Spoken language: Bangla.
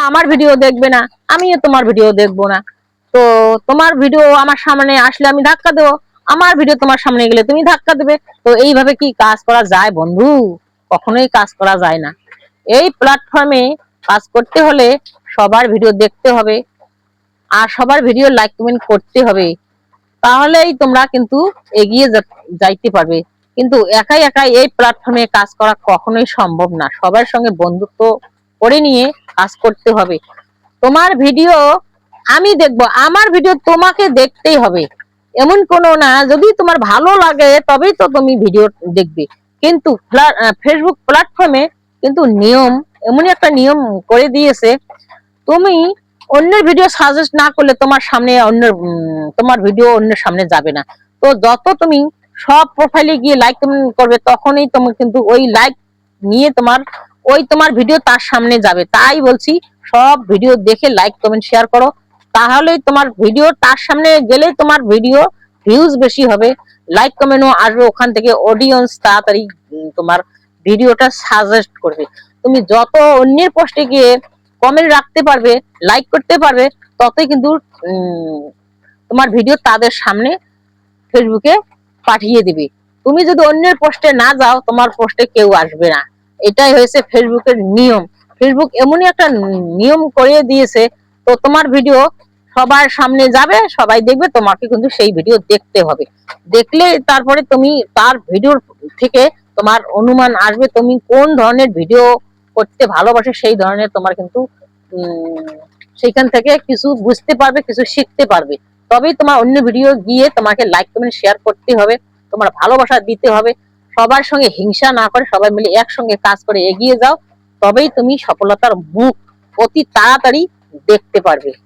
আমার ভিডিও দেখবে না, আমিও তোমার ভিডিও দেখবো না। তো তোমার ভিডিও আমার সামনে আসলে আমি ধাক্কা দেবো, আমার ভিডিও তোমার সামনে গেলে তুমি ধাক্কা দেবে। তো এইভাবে কি কাজ করা যায় বন্ধু? কখনোই কাজ করা যায় না। এই প্ল্যাটফর্মে কাজ করতে হলে সবার ভিডিও দেখতে হবে, আর সবার ভিডিও লাইক কমেন্ট করতে হবে, তাহলেই তোমরা কিন্তু এগিয়ে যাইতে পারবে। কিন্তু একাই একাই এই প্ল্যাটফর্মে কাজ করা কখনোই সম্ভব না। সবার সঙ্গে বন্ধুত্ব করে নিয়ে কাজ করতে হবে। তোমার ভিডিও আমি দেখবো, আমার ভিডিও তোমাকে দেখতেই হবে, এমন কোনো না। যদি তোমার ভালো লাগে তবেই তো তুমি ভিডিও দেখবে। কিন্তু ফেসবুক প্ল্যাটফর্মে কিন্তু নিয়ম, এমনই একটা নিয়ম করে দিয়েছে, তুমি অন্যের ভিডিও সাজেস্ট না করলে তোমার সামনে অন্যের তোমার ভিডিও অন্যের সামনে যাবে না। তো যত তুমি সব প্রোফাইলে গিয়ে লাইক কমেন্ট করবে, তখনই তুমি কিন্তু ওই লাইক নিয়ে তোমার ভিডিও তার সামনে যাবে। তাই বলছি, সব ভিডিও দেখে লাইক কমেন্ট শেয়ার করো, তাহলেই তোমার ভিডিও তার সামনে গেলে তোমার ভিডিও ভিউজ বেশি হবে, লাইক কমেন্টও আসবে, ওখান থেকে অডিয়েন্স তাড়াতাড়ি তোমার ভিডিওটা সাজেস্ট করবে। তুমি যত অন্যের পোস্টে গিয়ে কমেন্ট রাখতে পারবে, লাইক করতে পারবে, ততই কিন্তু তোমার ভিডিও তাদের সামনে ফেসবুকে পাঠিয়ে দিবে। তুমি যদি অন্যের পোস্টে না যাও, তোমার পোস্টে কেউ আসবে না। এটাই হয়েছে ফেসবুকের নিয়ম। ফেসবুক এমনই একটা নিয়ম করে দিয়েছে, তো তোমার ভিডিও সবার সামনে যাবে, সবাই দেখবে, তোমাকে কিন্তু সেই ভিডিও দেখতে হবে। দেখলে তারপরে তুমি তার ভিডিও থেকে তোমার অনুমান আসবে তুমি কোন ধরনের ভিডিও করতে ভালোবাসে, সেই ধরনের তোমার কিন্তু সেখান থেকে কিছু বুঝতে পারবে, কিছু শিখতে পারবে। তবেই তোমার অন্য ভিডিও গিয়ে তোমাকে লাইক কমেন্ট শেয়ার করতে হবে, তোমার ভালোবাসা দিতে হবে। সবার সঙ্গে হিংসা না করে সবাই মিলে একসঙ্গে কাজ করে এগিয়ে যাও, তবেই তুমি সফলতার মুখ অতি তাড়াতাড়ি দেখতে পারবে।